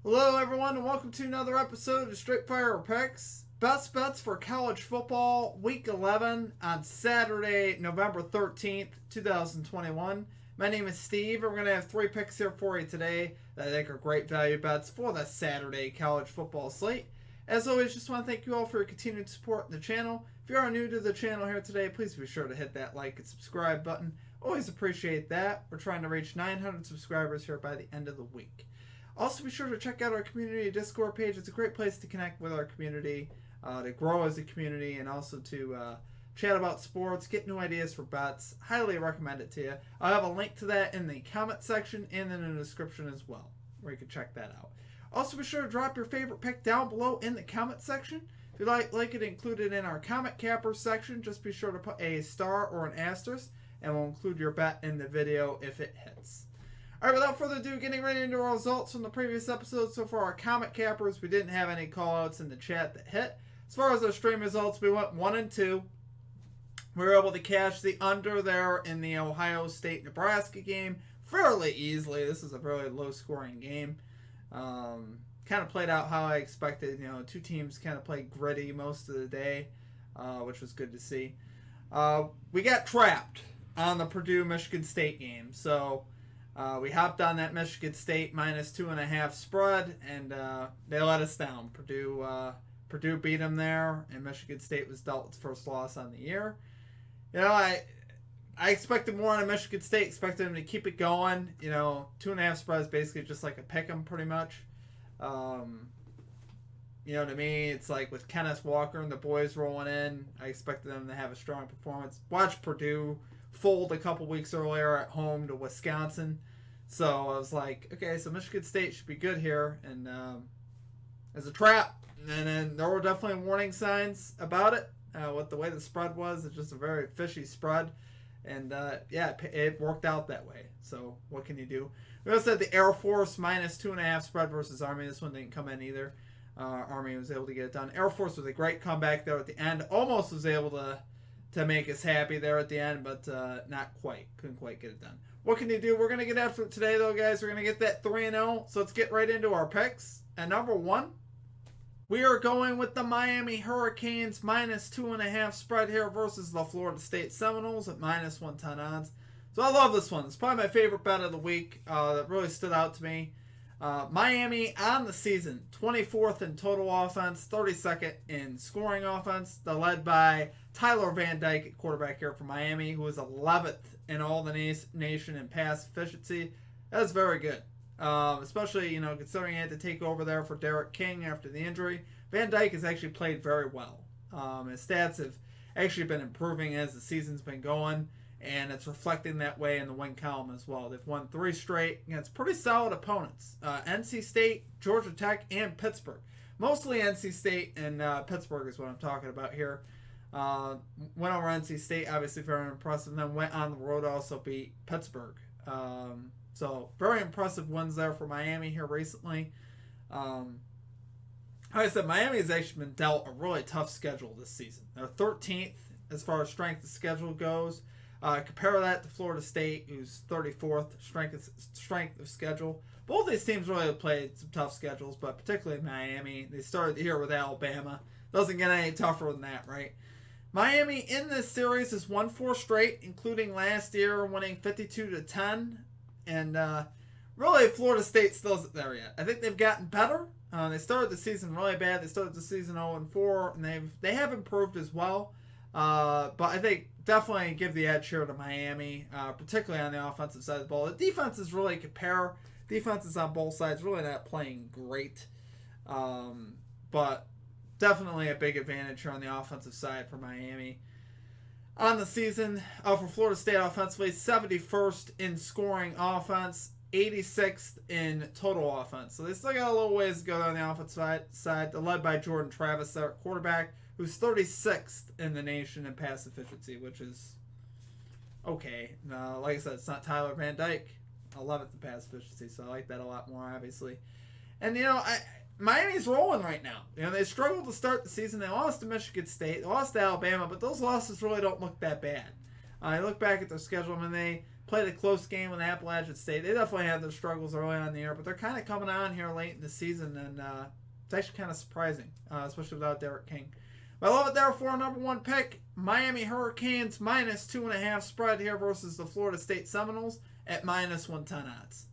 Hello, everyone, and welcome to another episode of Straight Fire Picks. Best bets for college football, Week 11 on Saturday, November 13th, 2021. My name is Steve, and we're going to have three picks here for you today that I think are great value bets for the Saturday college football slate. As always, just want to thank you all for your continued support in the channel. If you are new to the channel here today, please be sure to hit that like and subscribe button. Always appreciate that. We're trying to reach 900 subscribers here by the end of the week. Also, be sure to check out our community Discord page. It's a great place to connect with our community, to grow as a community, and also to chat about sports, get new ideas for bets. Highly recommend it to you. I'll have a link to that in the comment section and in the description as well, where you can check that out. Also, be sure to drop your favorite pick down below in the comment section. If you'd like it included in our comment capper section, just be sure to put a star or an asterisk, and we'll include your bet in the video if it hits. Alright, without further ado, getting right into our results from the previous episode. So for our comment cappers, we didn't have any callouts in the chat that hit. As far as our stream results, we went 1 and 2. We were able to cash the under there in the Ohio State-Nebraska game fairly easily. This is a very low-scoring game. Kind of played out how I expected. You know, two teams kind of played gritty most of the day, which was good to see. We got trapped on the Purdue-Michigan State game. So we hopped on that Michigan State minus 2.5 spread, and they let us down. Purdue beat them there, and Michigan State was dealt its first loss on the year. You know, I expected more out of Michigan State. Expected them to keep it going. You know, 2.5 spread is basically just like a pick 'em, pretty much. You know, to me, it's like with Kenneth Walker and the boys rolling in, I expected them to have a strong performance. Watched Purdue fold a couple weeks earlier at home to Wisconsin. So I was like, okay, so Michigan State should be good here. And as a trap. And then there were definitely warning signs about it. With the way the spread was, it's just a very fishy spread. And yeah, it worked out that way. So what can you do? We also had the Air Force minus 2.5 spread versus Army. This one didn't come in either. Army was able to get it done. Air Force with a great comeback there at the end. Almost was able to make us happy there at the end, but not quite. Couldn't quite get it done. What can you do? We're going to get after it today, though, guys. We're going to get that 3-0. So let's get right into our picks. And number one, we are going with the Miami Hurricanes minus 2.5 spread here versus the Florida State Seminoles at minus 110 odds. So I love this one. It's probably my favorite bet of the week. That really stood out to me. Miami on the season, 24th in total offense, 32nd in scoring offense. They're led by Tyler Van Dyke at quarterback here for Miami, who is 11th in all the nation in pass efficiency. That's very good. Especially, you know, considering he had to take over there for Derek King after the injury. Van Dyke has actually played very well. His stats have actually been improving as the season's been going, and it's reflecting that way in the win column as well. They've won 3 straight against pretty solid opponents. NC State, Georgia Tech, and Pittsburgh. Mostly NC State and Pittsburgh is what I'm talking about here. Went over NC State, obviously very impressive, and then went on the road to also beat Pittsburgh. So very impressive wins there for Miami here recently. Like I said, Miami has actually been dealt a really tough schedule this season. They're 13th as far as strength of schedule goes. Compare that to Florida State, who's 34th strength of schedule. Both these teams really have played some tough schedules, but particularly Miami. They started the year with Alabama. Doesn't get any tougher than that, right? Miami in this series has won 4 straight, including last year winning 52-10. And really, Florida State still isn't there yet. I think they've gotten better. They started the season really bad. They started the season 0-4, and they have improved as well. But I think definitely give the edge here to Miami, particularly on the offensive side of the ball. The defenses really compare. Defenses on both sides really not playing great. But definitely a big advantage here on the offensive side for Miami. On the season, for Florida State offensively, 71st in scoring offense, 86th in total offense. So they still got a little ways to go on the offensive side. They're led by Jordan Travis, their quarterback, who's 36th in the nation in pass efficiency, which is okay. Like I said, it's not Tyler Van Dyke, 11th in pass efficiency, so I like that a lot more, obviously. And, you know, Miami's rolling right now. You know, they struggled to start the season. They lost to Michigan State. They lost to Alabama, but those losses really don't look that bad. You look back at their schedule, I mean, played a close game with Appalachian State. They definitely had their struggles early on in the year, but they're kind of coming on here late in the season, and it's actually kind of surprising, especially without Derek King. But I love it there for our number 1 pick. Miami Hurricanes minus 2.5 spread here versus the Florida State Seminoles at minus 110 odds.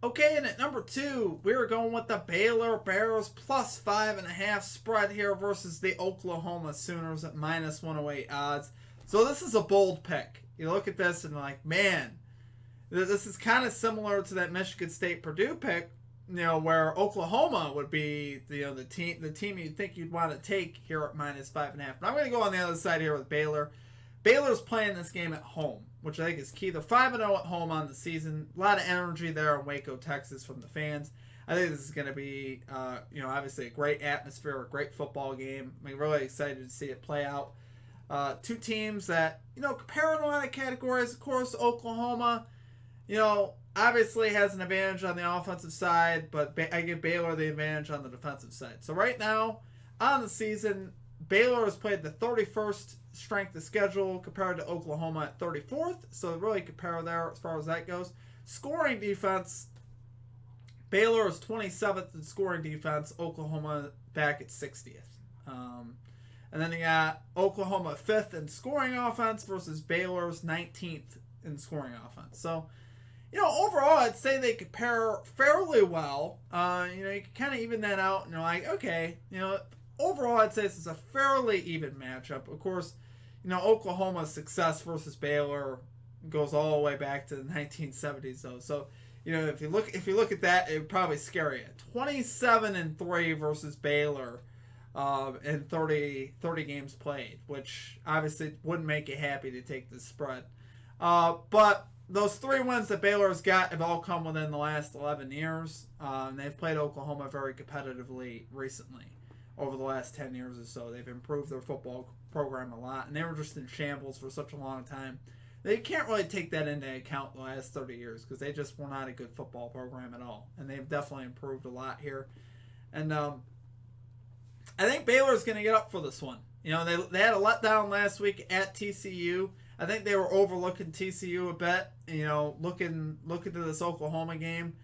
Okay, and at number 2, we're going with the Baylor Bears plus 5.5 spread here versus the Oklahoma Sooners at minus 108 odds. So this is a bold pick. You look at this and like, man, this is kind of similar to that Michigan State Purdue pick, where Oklahoma would be the team you'd think you'd want to take here at minus 5.5. But I'm going to go on the other side here with Baylor. Baylor's playing this game at home, which I think is key. They're 5-0 at home on the season. A lot of energy there in Waco, Texas from the fans. I think this is going to be, obviously a great atmosphere, a great football game. I'm really excited to see it play out. Two teams that, compare in a lot of categories. Of course, Oklahoma, obviously has an advantage on the offensive side, but I give Baylor the advantage on the defensive side. So right now, on the season, Baylor has played the 31st strength of schedule compared to Oklahoma at 34th. So really compare there as far as that goes. Scoring defense, Baylor is 27th in scoring defense. Oklahoma back at 60th. And then you got Oklahoma 5th in scoring offense versus Baylor's 19th in scoring offense. So, overall, I'd say they compare fairly well. You can kind of even that out. Overall, I'd say this is a fairly even matchup. Of course, Oklahoma's success versus Baylor goes all the way back to the 1970s, though. So, if you look at that, it would probably scare you. 27-3 versus Baylor. In 30 games played, which obviously wouldn't make you happy to take the spread. But those 3 wins that Baylor's got have all come within the last 11 years. They've played Oklahoma very competitively recently over the last 10 years or so. They've improved their football program a lot, and they were just in shambles for such a long time. They can't really take that into account the last 30 years because they just were not a good football program at all. And they've definitely improved a lot here. And I think Baylor's going to get up for this one. They had a letdown last week at TCU. I think they were overlooking TCU a bit, looking to this Oklahoma game.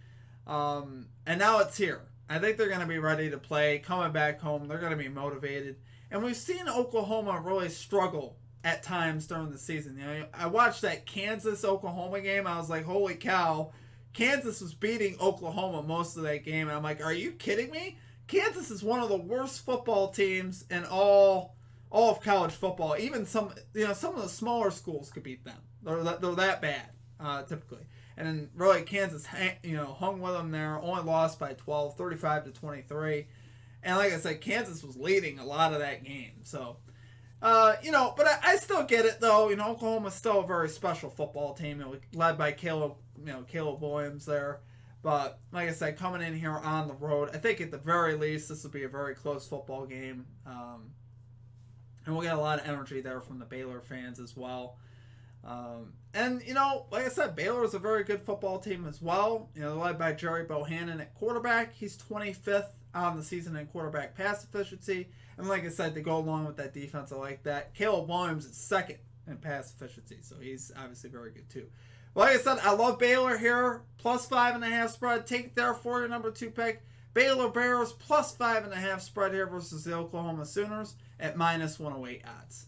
And now it's here. I think they're going to be ready to play, coming back home. They're going to be motivated. And we've seen Oklahoma really struggle at times during the season. I watched that Kansas-Oklahoma game. I was like, holy cow. Kansas was beating Oklahoma most of that game. And I'm like, are you kidding me? Kansas is one of the worst football teams in all of college football. Even some of the smaller schools could beat them. They're that bad, typically. And then really Kansas, hung with them there. Only lost by 12, 35-23. And like I said, Kansas was leading a lot of that game. So, but I still get it though. Oklahoma's still a very special football team, led by Caleb Williams there. But, like I said, coming in here on the road, I think at the very least this will be a very close football game. And we'll get a lot of energy there from the Baylor fans as well. And, like I said, Baylor is a very good football team as well. Led by Jerry Bohannon at quarterback. He's 25th on the season in quarterback pass efficiency. And like I said, to go along with that defense, I like that. Caleb Williams is 2nd in pass efficiency. So he's obviously very good too. Like I said, I love Baylor here. Plus 5.5 spread. Take it there for your number 2 pick. Baylor Bears plus 5.5 spread here versus the Oklahoma Sooners at minus 108 odds.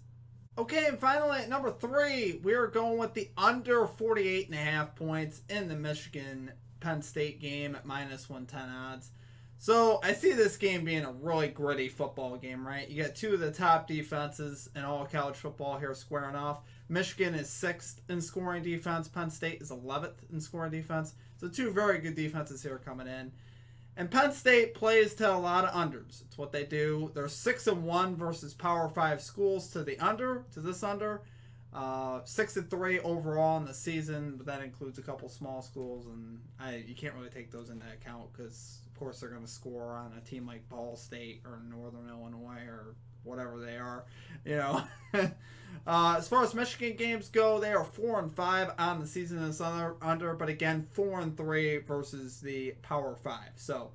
Okay, and finally at number 3, we're going with the under 48.5 points in the Michigan-Penn State game at minus 110 odds. So I see this game being a really gritty football game, right? You got 2 of the top defenses in all college football here squaring off. Michigan is 6th in scoring defense. Penn State is 11th in scoring defense. So 2 very good defenses here coming in. And Penn State plays to a lot of unders. It's what they do. They're 6-1 versus Power 5 schools to this under. 6-3 overall in the season, but that includes a couple small schools, and you can't really take those into account because, of course, they're going to score on a team like Ball State or Northern Illinois or whatever they are, As far as Michigan games go, they are 4-5 on the season as under, but again 4-3 versus the Power 5. So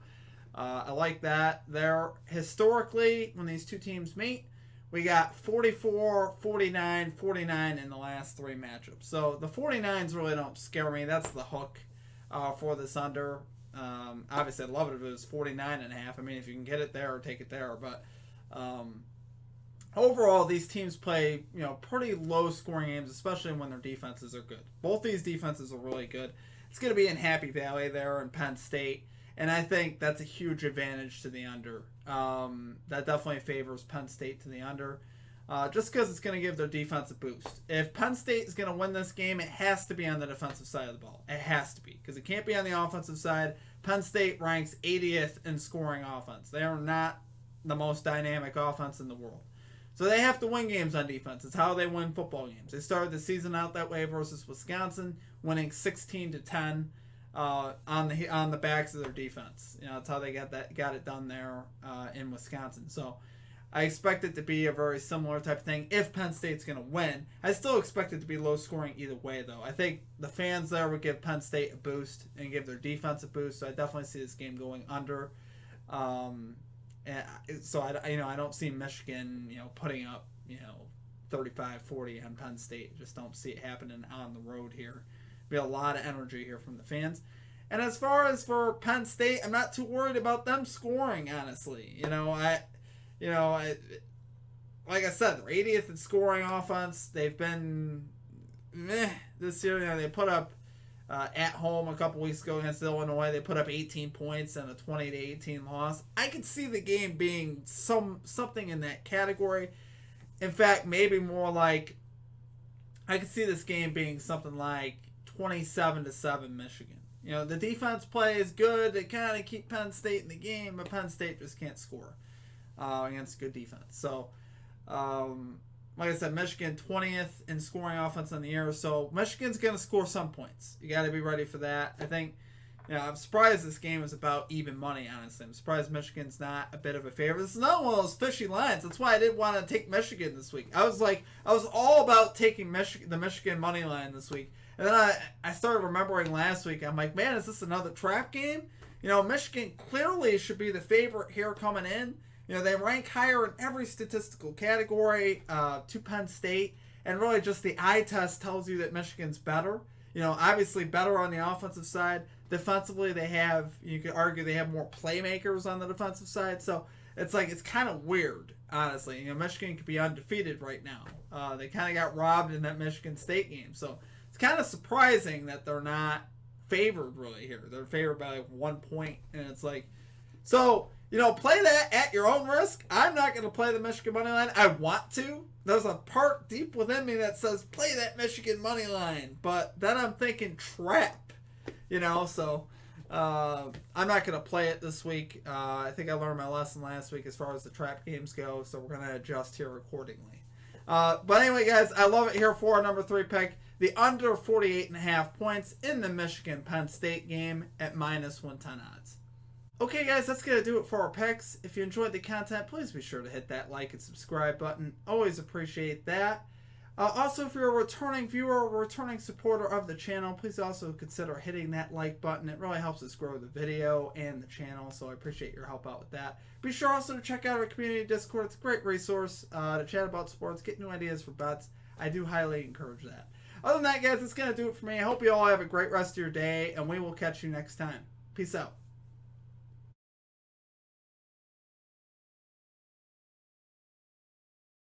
I like that. There historically, when these two teams meet, We got 44, 49, 49 in the last 3 matchups. So the 49s really don't scare me. That's the hook for this under. Obviously, I'd love it if it was 49.5. I mean, if you can get it there or take it there. But overall, these teams play, pretty low-scoring games, especially when their defenses are good. Both these defenses are really good. It's going to be in Happy Valley there in Penn State, and I think that's a huge advantage to the under. That definitely favors Penn State to the under, just because it's going to give their defense a boost. If Penn State is going to win this game, it has to be on the defensive side of the ball. It has to be, because it can't be on the offensive side. Penn State ranks 80th in scoring offense. They are not the most dynamic offense in the world. So they have to win games on defense. It's how they win football games. They started the season out that way versus Wisconsin, winning 16-10 on the backs of their defense. That's how they got it done there in Wisconsin. So I expect it to be a very similar type of thing if Penn State's going to win. I still expect it to be low scoring either way, though. I think the fans there would give Penn State a boost and give their defense a boost. So I definitely see this game going under. And so I don't see Michigan, putting up, 35-40 on Penn State. Just don't see it happening on the road here. Be a lot of energy here from the fans. And as far as for Penn State, I'm not too worried about them scoring, honestly. Like I said, they're 80th in scoring offense. They've been meh this year. They put up at home a couple weeks ago against Illinois. They put up 18 points and a 20-18 loss. I could see the game being something in that category. In fact, maybe more like, I could see this game being something like 27-7 Michigan. The defense play is good. They kind of keep Penn State in the game, but Penn State just can't score against good defense. So, like I said, Michigan 20th in scoring offense in the year, so Michigan's going to score some points. You got to be ready for that. I think, I'm surprised this game is about even money, honestly. I'm surprised Michigan's not a bit of a favorite. This is not one of those fishy lines. That's why I didn't want to take Michigan this week. I was all about taking the Michigan money line this week. And then I started remembering last week. I'm like, man, is this another trap game? Michigan clearly should be the favorite here coming in. They rank higher in every statistical category to Penn State, and really just the eye test tells you that Michigan's better. Obviously better on the offensive side. Defensively, you could argue they have more playmakers on the defensive side. So it's kind of weird, honestly. Michigan could be undefeated right now. They kind of got robbed in that Michigan State game. So it's kind of surprising that they're not favored really here. They're favored by 1 point, and it's so. Play that at your own risk. I'm not going to play the Michigan money line. I want to. There's a part deep within me that says play that Michigan money line, but then I'm thinking trap. So I'm not going to play it this week. I think I learned my lesson last week as far as the trap games go, so we're going to adjust here accordingly. But anyway, guys, I love it here for our number 3 pick. The under 48.5 points in the Michigan-Penn State game at -110 odds. Okay, guys, that's going to do it for our picks. If you enjoyed the content, please be sure to hit that like and subscribe button. Always appreciate that. Also, if you're a returning viewer or a returning supporter of the channel, please also consider hitting that like button. It really helps us grow the video and the channel, so I appreciate your help out with that. Be sure also to check out our community Discord. It's a great resource to chat about sports, get new ideas for bets. I do highly encourage that. Other than that, guys, that's going to do it for me. I hope you all have a great rest of your day, and we will catch you next time. Peace out.